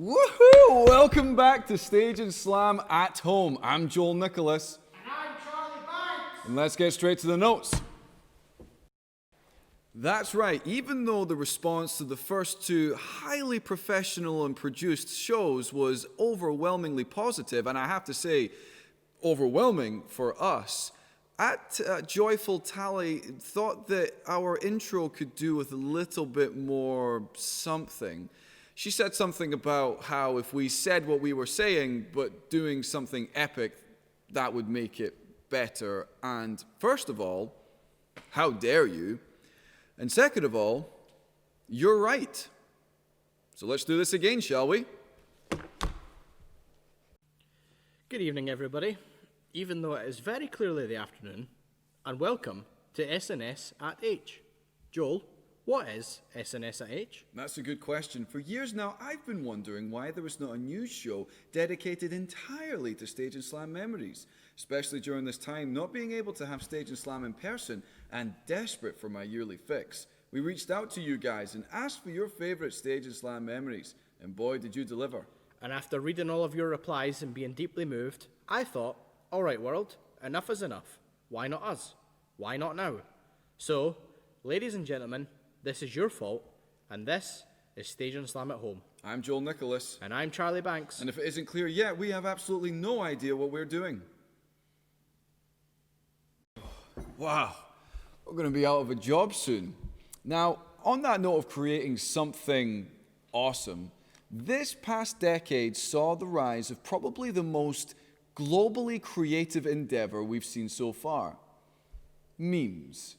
Woohoo! Welcome back to Stage and Slam at Home. I'm Joel Nicholas. And I'm Charlie Banks. And let's get straight to the notes. That's right, even though the response to the first two highly professional and produced shows was overwhelmingly positive, and I have to say, overwhelming for us, Joyful Tally thought that our intro could do with a little bit more something. She said something about how if we said what we were saying, but doing something epic, that would make it better. And first of all, how dare you? And second of all, you're right. So let's do this again, shall we? Good evening, everybody, even though it is very clearly the afternoon, and welcome to SNS at H. Joel, what is SNS at H? That's a good question. For years now, I've been wondering why there was not a news show dedicated entirely to Stage and Slam memories, especially during this time, not being able to have Stage and Slam in person and desperate for my yearly fix. We reached out to you guys and asked for your favorite Stage and Slam memories, and boy, did you deliver. And after reading all of your replies and being deeply moved, I thought, all right, world, enough is enough. Why not us? Why not now? So, ladies and gentlemen, this is your fault, and this is Stage and Slam at Home. I'm Joel Nicholas. And I'm Charlie Banks. And if it isn't clear yet, we have absolutely no idea what we're doing. Wow, we're going to be out of a job soon. Now, on that note of creating something awesome, this past decade saw the rise of probably the most globally creative endeavor we've seen so far. Memes.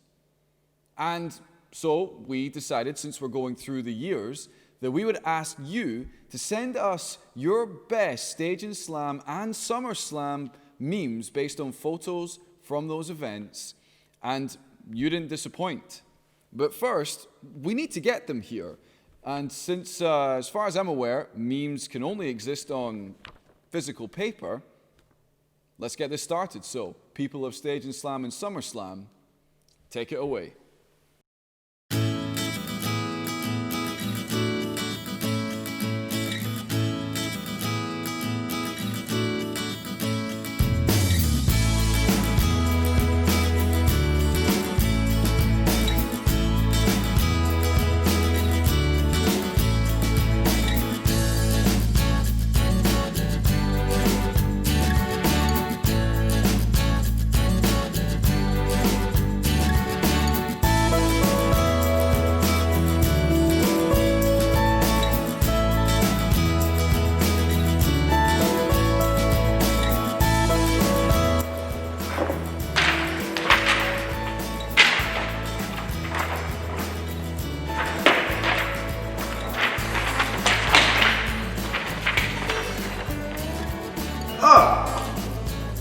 And so we decided, since we're going through the years, that we would ask you to send us your best Stage and Slam and Summer Slam memes based on photos from those events. And you didn't disappoint. But first, we need to get them here. And since, as far as I'm aware, memes can only exist on physical paper, let's get this started. So, people of Stage and Slam and Summer Slam, take it away.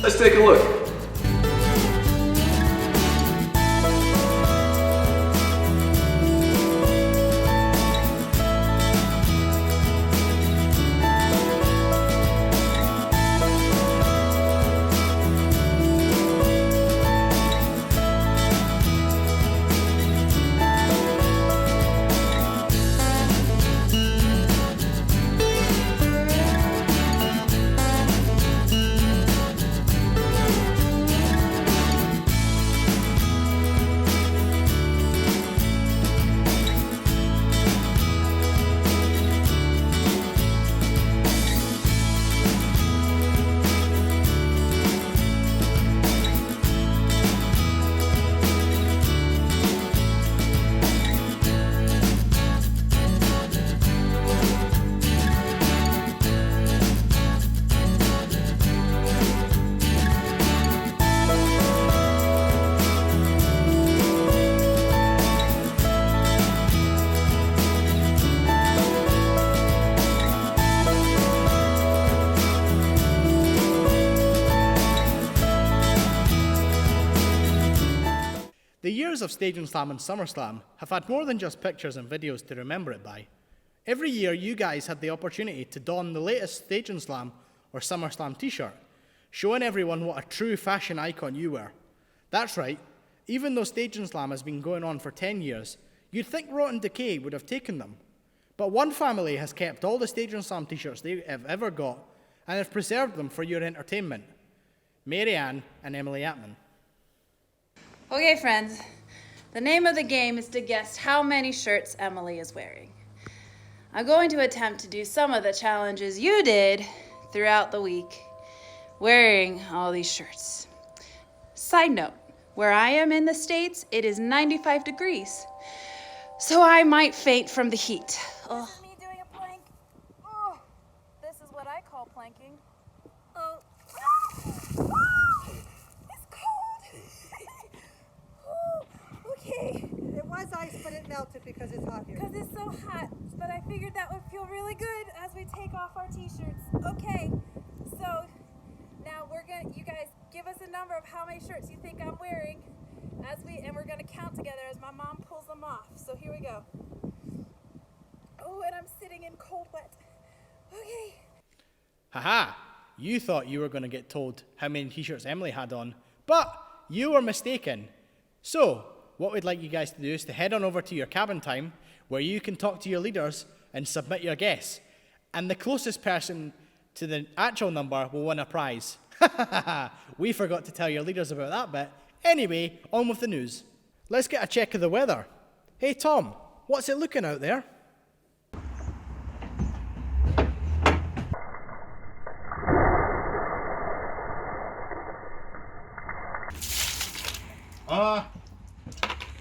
Let's take a look. The years of Stage and Slam and Summer Slam have had more than just pictures and videos to remember it by. Every year, you guys had the opportunity to don the latest Stage and Slam or Summer Slam t-shirt, showing everyone what a true fashion icon you were. That's right, even though Stage and Slam has been going on for 10 years, you'd think Rotten Decay would have taken them. But one family has kept all the Stage and Slam t-shirts they have ever got and have preserved them for your entertainment. Mary Ann and Emily Atman. Okay, friends, the name of the game is to guess how many shirts Emily is wearing. I'm going to attempt to do some of the challenges you did throughout the week, wearing all these shirts. Side note, where I am in the States, it is 95 degrees, so I might faint from the heat. This is me doing a plank. Oh, this is what I call planking. Oh, it's cold. Oh, okay. It was ice, but it melted because it's hot here. Because it's so hot, but I figured that would feel really good as we take off our t-shirts. Okay, so now you guys give us a number of how many shirts you think I'm wearing and we're gonna count together as my mom pulls them off. So here we go. Oh, and I'm sitting in cold wet. Okay. Haha, you thought you were going to get told how many t-shirts Emily had on, but you were mistaken. So, what we'd like you guys to do is to head on over to your cabin time, where you can talk to your leaders and submit your guess. And the closest person to the actual number will win a prize. We forgot to tell your leaders about that bit. Anyway, on with the news. Let's get a check of the weather. Hey Tom, what's it looking out there?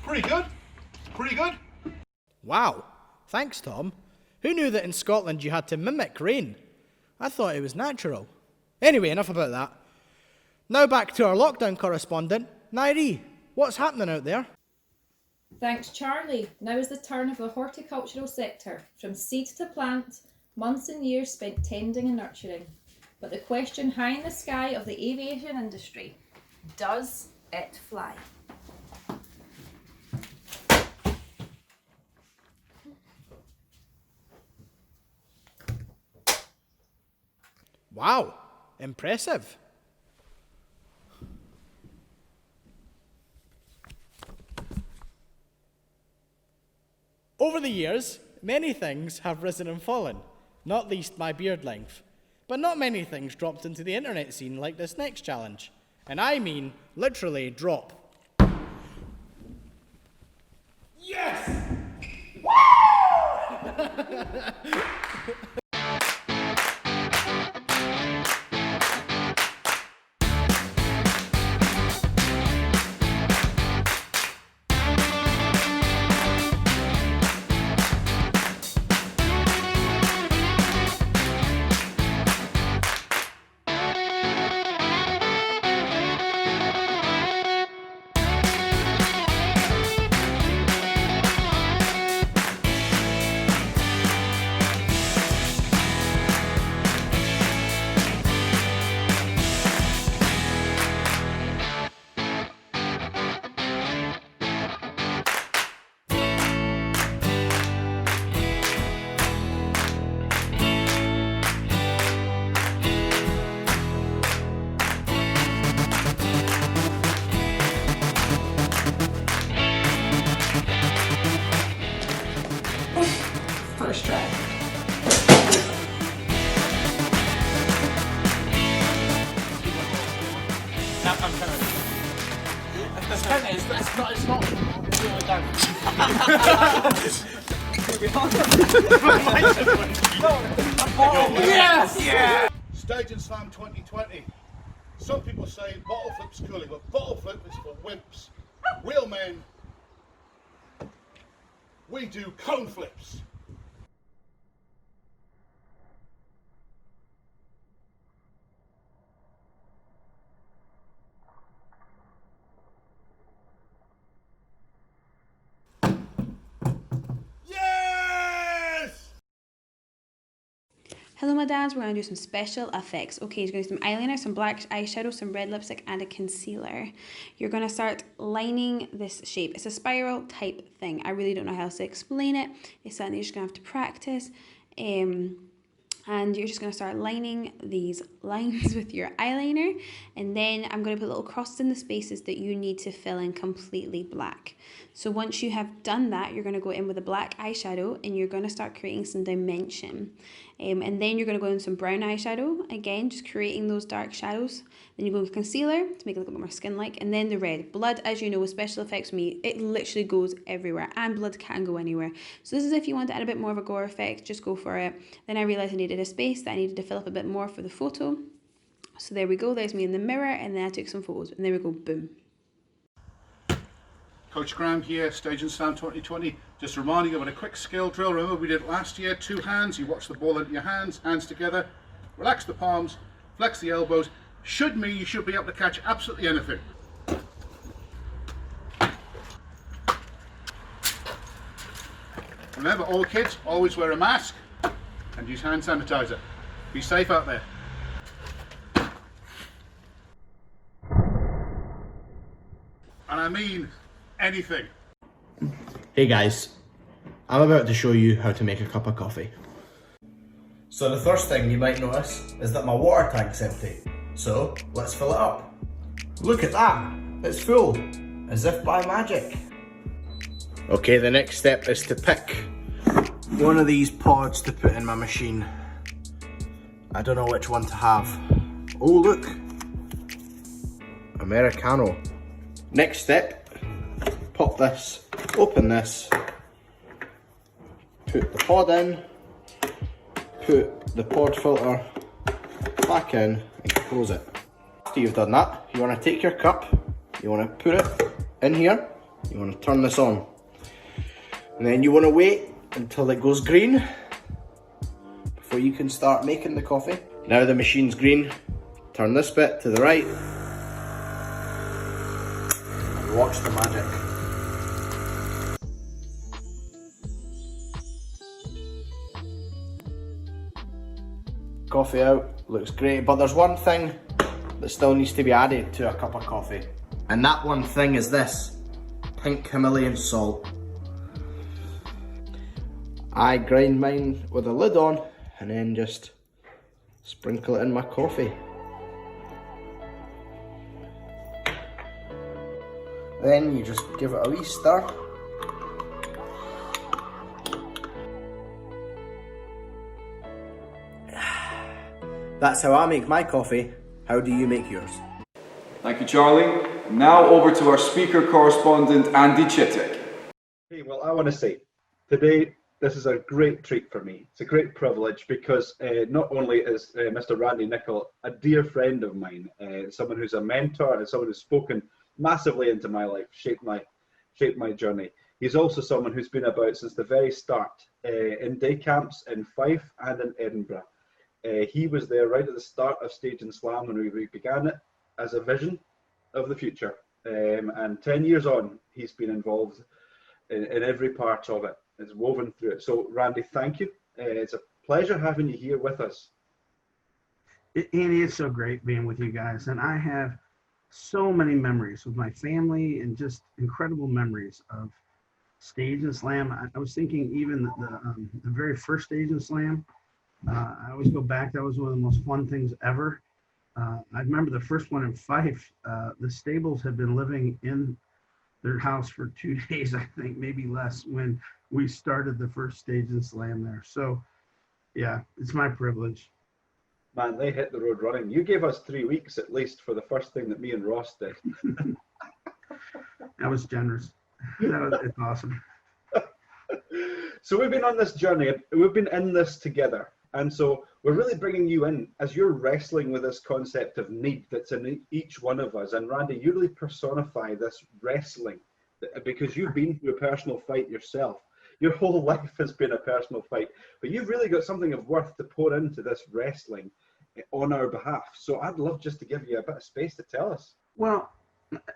Pretty good. Pretty good. Wow, thanks Tom. Who knew that in Scotland you had to mimic rain? I thought it was natural. Anyway, enough about that. Now back to our lockdown correspondent, Nairi. What's happening out there? Thanks, Charlie. Now is the turn of the horticultural sector. From seed to plant, months and years spent tending and nurturing. But the question high in the sky of the aviation industry, does it fly? Wow, impressive. Over the years, many things have risen and fallen, not least my beard length. But not many things dropped into the internet scene like this next challenge. And I mean, literally drop. Yes! First try. Stage and Slam 2020. Some people say bottle flip's cooling, but bottle flip is for wimps. Real men, we do cone flips. Yes! Hello my dads, we're going to do some special effects. Okay, you're going to do some eyeliner, some black eyeshadow, some red lipstick and a concealer. You're going to start lining this shape. It's a spiral type thing. I really don't know how else to explain it. It's something you're just going to have to practice. And you're just going to start lining these lines with your eyeliner, and then I'm going to put little crosses in the spaces that you need to fill in completely black. So once you have done that, you're going to go in with a black eyeshadow and you're going to start creating some dimension. And then you're going to go in with some brown eyeshadow, again just creating those dark shadows. Then you go with concealer to make it look a bit more skin-like, and then the red. Blood, as you know, with special effects for me, it literally goes everywhere, and blood can go anywhere. So this is if you want to add a bit more of a gore effect, just go for it. Then I realised I needed a space that I needed to fill up a bit more for the photo. So there we go, there's me in the mirror, and then I took some photos, and there we go, boom. Coach Graham here, Stage and Slam 2020. Just reminding you about a quick skill drill. Remember we did it last year, 2 hands. You watch the ball into your hands, hands together. Relax the palms, flex the elbows. Should mean you should be able to catch absolutely anything. Remember, all kids, always wear a mask and use hand sanitizer. Be safe out there. And I mean anything. Hey guys, I'm about to show you how to make a cup of coffee. So the first thing you might notice is that my water tank's empty. So let's fill it up. Look at that, it's full, as if by magic. Okay, the next step is to pick one of these pods to put in my machine. I don't know which one to have. Oh look, Americano. Next step, pop this, open this, put the pod in, put the pod filter back in and close it. After you've done that, you want to take your cup, you want to put it in here, you want to turn this on. And then you want to wait until it goes green before you can start making the coffee. Now the machine's green, turn this bit to the right and watch the magic. Coffee out, looks great, but there's one thing that still needs to be added to a cup of coffee. And that one thing is this, pink Himalayan salt. I grind mine with a lid on and then just sprinkle it in my coffee. Then you just give it a wee stir. That's how I make my coffee. How do you make yours? Thank you, Charlie. Now over to our speaker correspondent, Andy Chittick. Hey, well, I want to say, today, this is a great treat for me. It's a great privilege because not only is Mr. Randy Nicol a dear friend of mine, someone who's a mentor and someone who's spoken massively into my life, shaped my journey. He's also someone who's been about since the very start in day camps in Fife and in Edinburgh. He was there right at the start of Stage and Slam when we began it as a vision of the future. And 10 years on, he's been involved in every part of it. It's woven through it. So, Randy, thank you. It's a pleasure having you here with us. Andy, it's so great being with you guys. And I have so many memories with my family and just incredible memories of Stage and Slam. I was thinking even the very first Stage and Slam. I always go back. That was one of the most fun things ever. I remember the first one in Fife. The Stables had been living in their house for 2 days, I think, maybe less, when we started the first Stage and Slam there. So, yeah, it's my privilege. Man, they hit the road running. You gave us 3 weeks at least for the first thing that me and Ross did. That was generous. It's awesome. So we've been on this journey. We've been in this together. And so we're really bringing you in as you're wrestling with this concept of need that's in each one of us. And Randy, you really personify this wrestling because you've been through a personal fight yourself. Your whole life has been a personal fight, but you've really got something of worth to pour into this wrestling on our behalf. So I'd love just to give you a bit of space to tell us. Well,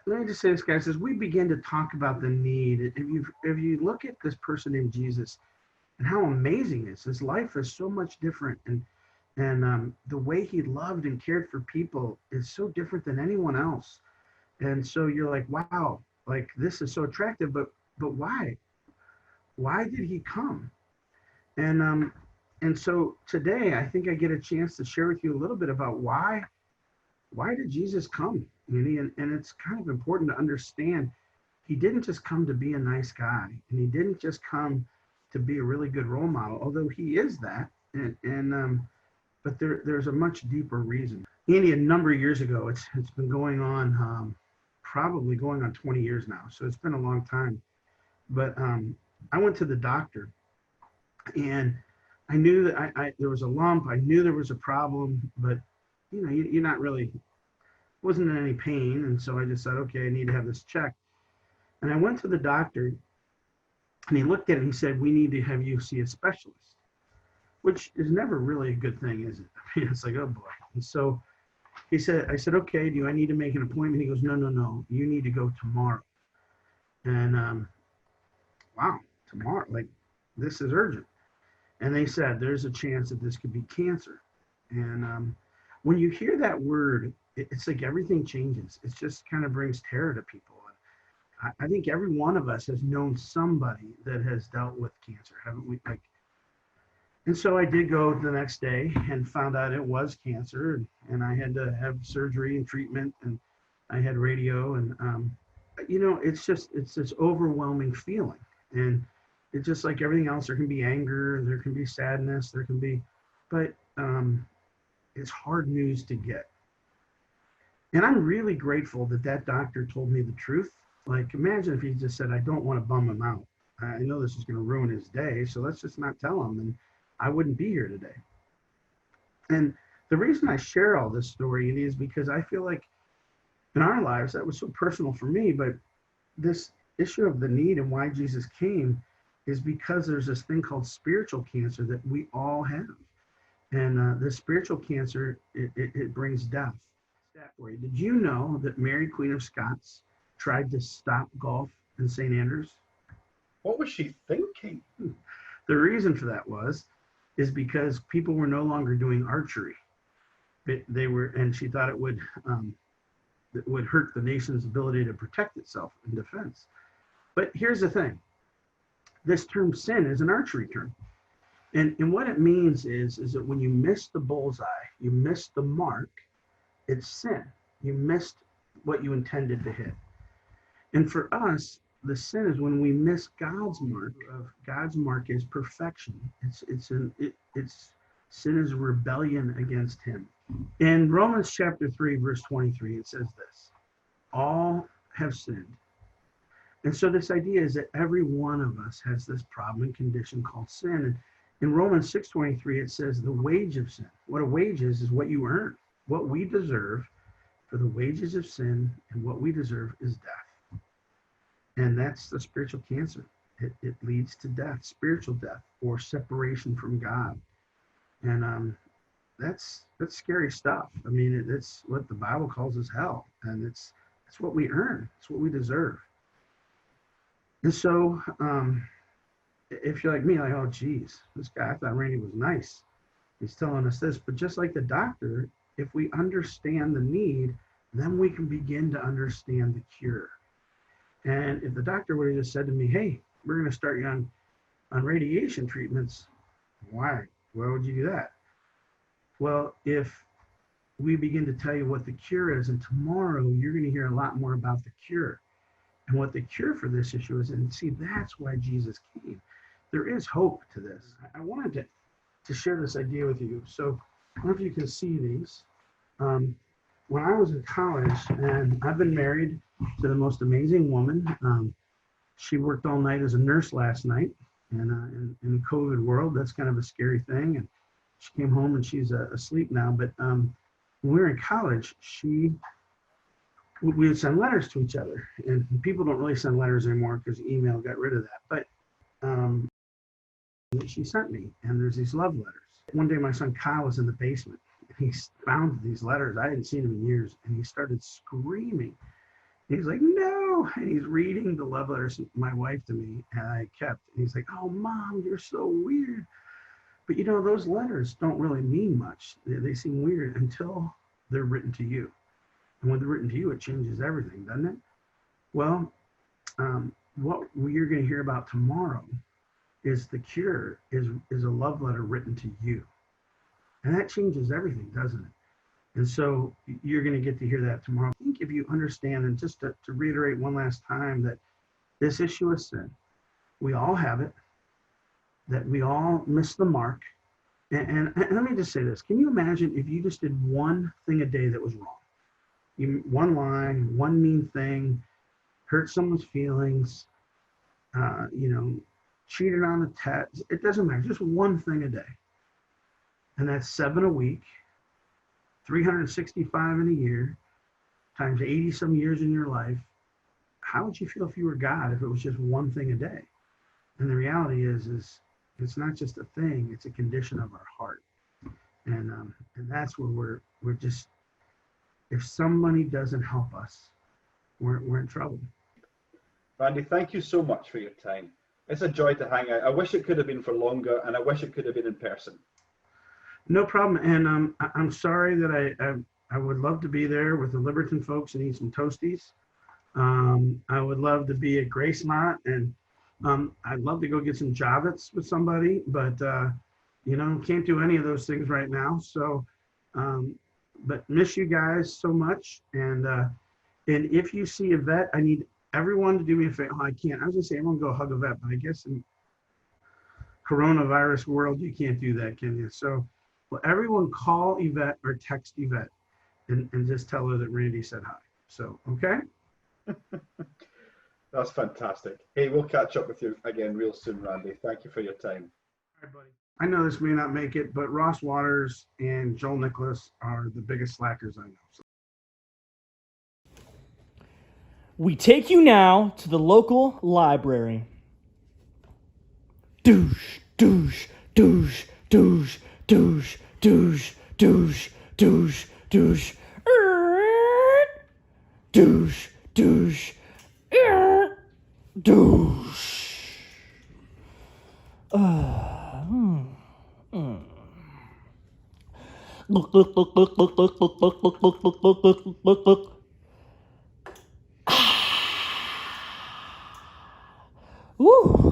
let me just say this, guys, as we begin to talk about the need, if you look at this person named Jesus and how amazing it is, his life is so much different, and the way he loved and cared for people is so different than anyone else. And so you're like, wow, like this is so attractive, but why? Why did he come? And And so today, I think I get a chance to share with you a little bit about why did Jesus come? And it's kind of important to understand he didn't just come to be a nice guy, and he didn't just come to be a really good role model, although he is that. But there's a much deeper reason. Andy, a number of years ago, it's been going on, probably going on 20 years now, so it's been a long time. But I went to the doctor, and I knew that there was a lump. I knew there was a problem, but you're not really, wasn't in any pain, and so I just said, okay, I need to have this checked. And I went to the doctor, and he looked at it and he said, we need to have you see a specialist, which is never really a good thing, is it? I mean, it's like, oh boy. And so I said, okay, do I need to make an appointment? He goes, no, you need to go tomorrow. And wow, tomorrow, like, this is urgent. And they said, there's a chance that this could be cancer. And when you hear that word, it's like everything changes. It just kind of brings terror to people. And I think every one of us has known somebody that has dealt with cancer, haven't we? And so I did go the next day and found out it was cancer, and I had to have surgery and treatment, and I had radio, and it's this overwhelming feeling. And it's just like everything else. There can be anger, there can be sadness, but it's hard news to get. And I'm really grateful that doctor told me the truth. Like, imagine if he just said, I don't want to bum him out. I know this is going to ruin his day, so let's just not tell him, and I wouldn't be here today. And the reason I share all this story is because I feel like in our lives, that was so personal for me, but this issue of the need and why Jesus came is because there's this thing called spiritual cancer that we all have. And this spiritual cancer, it brings death. Did you know that Mary, Queen of Scots, tried to stop golf in St. Andrews? What was she thinking? The reason for that is because people were no longer doing archery. And she thought it would hurt the nation's ability to protect itself in defense. But here's the thing. This term sin is an archery term. And what it means is that when you miss the bullseye, you miss the mark, it's sin. You missed what you intended to hit. And for us, the sin is when we miss God's mark. God's mark is perfection. Sin is rebellion against him. In Romans chapter 3, verse 23, it says this: all have sinned. And so this idea is that every one of us has this problem and condition called sin. And in Romans 6:23, it says the wage of sin. What a wage is what you earn. What we deserve, for the wages of sin and what we deserve is death. And that's the spiritual cancer. It leads to death, spiritual death, or separation from God. And that's scary stuff. I mean, it's what the Bible calls as hell. And it's what we earn. It's what we deserve. And so if you're like me, like, oh, geez, this guy, I thought Randy was nice. He's telling us this. But just like the doctor, if we understand the need, then we can begin to understand the cure. And if the doctor would have just said to me, hey, we're going to start you on radiation treatments, why? Why would you do that? Well, if we begin to tell you what the cure is, and tomorrow you're going to hear a lot more about the cure and what the cure for this issue is. And see, that's why Jesus came. There is hope to this. I wanted to share this idea with you. So I don't know if you can see these. When I was in college, and I've been married to the most amazing woman. She worked all night as a nurse last night, and in the COVID world, that's kind of a scary thing. And she came home and she's asleep now. But when we were in college, we would send letters to each other. And people don't really send letters anymore because email got rid of that. But she sent me, and there's these love letters. One day my son Kyle was in the basement, and he found these letters. I hadn't seen him in years, and he started screaming. He's like, no, and he's reading the love letters my wife to me, and I kept. And he's like, oh, Mom, you're so weird. But those letters don't really mean much. They seem weird until they're written to you. And when they're written to you, it changes everything, doesn't it? Well, what you're going to hear about tomorrow is the cure is a love letter written to you. And that changes everything, doesn't it? And so you're going to get to hear that tomorrow. I think if you understand, and just to reiterate one last time, that this issue is sin. We all have it, that we all miss the mark. And let me just say this. Can you imagine if you just did one thing a day that was wrong? One line, one mean thing, hurt someone's feelings, cheated on a test. It doesn't matter. Just one thing a day. And that's 7 a week, 365 in a year, times 80 some years in your life. How would you feel if you were God if it was just one thing a day? And the reality is it's not just a thing, it's a condition of our heart. And that's where we're just, if somebody doesn't help us, we're in trouble. Randy, thank you so much for your time. It's a joy to hang out. I wish it could have been for longer, and I wish it could have been in person. No problem. And I'm sorry that I would love to be there with the Liberton folks and eat some toasties. I would love to be at Gracemont, and I'd love to go get some Javits with somebody, but can't do any of those things right now. So, but miss you guys so much. And if you see Yvette, I need everyone to do me a favor. I can't. I was gonna say everyone go hug Yvette, but I guess in coronavirus world you can't do that, can you? So, well, everyone call Yvette or text Yvette and just tell her that Randy said hi. So, okay. That's fantastic. Hey, we'll catch up with you again real soon, Randy. Thank you for your time. All right, buddy. I know this may not make it, but Ross Waters and Joel Nicholas are the biggest slackers I know. So. We take you now to the local library. Douche, douche, douche, douche, douche, douche, douche, douche, douche, douche, douche, douche. Look, look, look, look, look, look, look, look, look, look, look, look, look, look, look. Woo.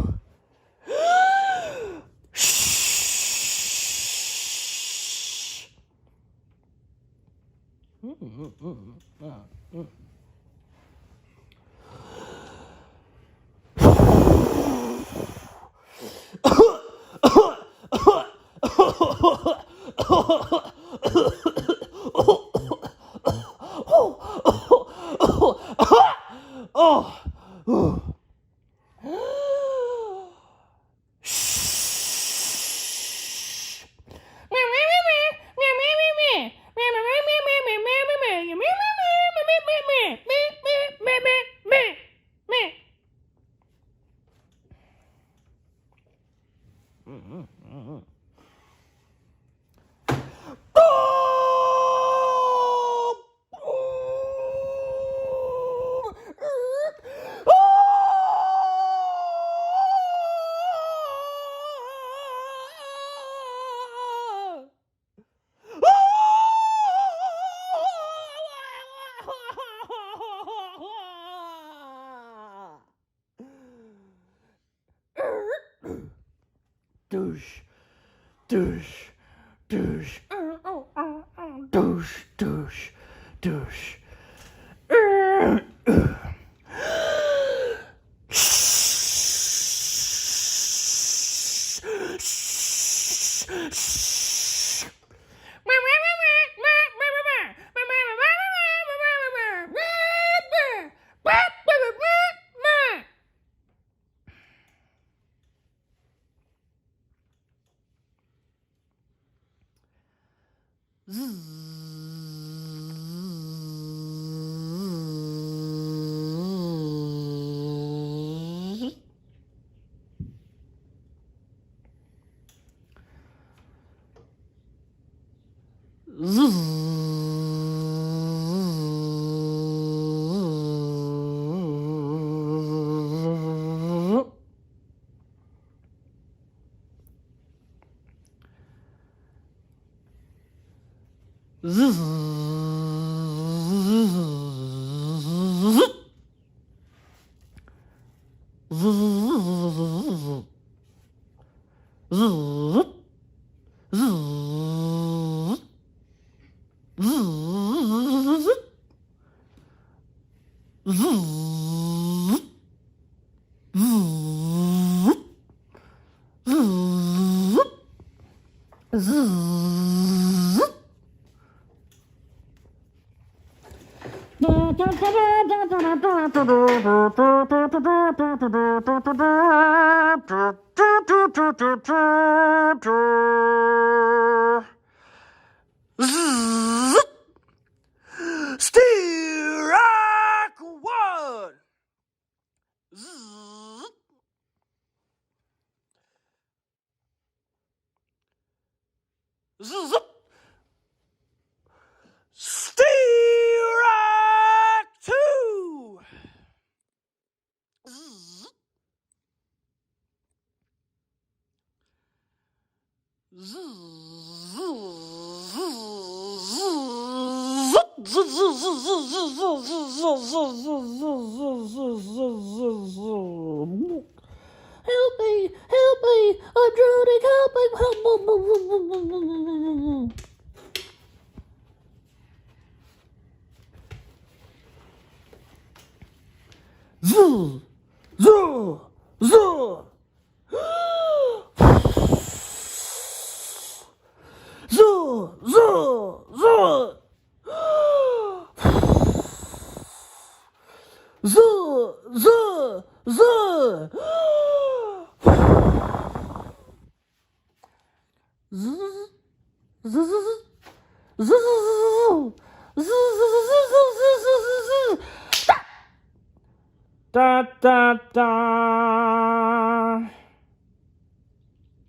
Douche, douche, douche, douche, douche, douche. Zzz. ズズズズズズズ Steerac 1. Steerac 2. Help me! Help me! I'm drowning! Help me! Zoo! Zoo! Zoo! Zoo! Zoo! Zoo! Zoo! Zoo! Zoo! Da da da.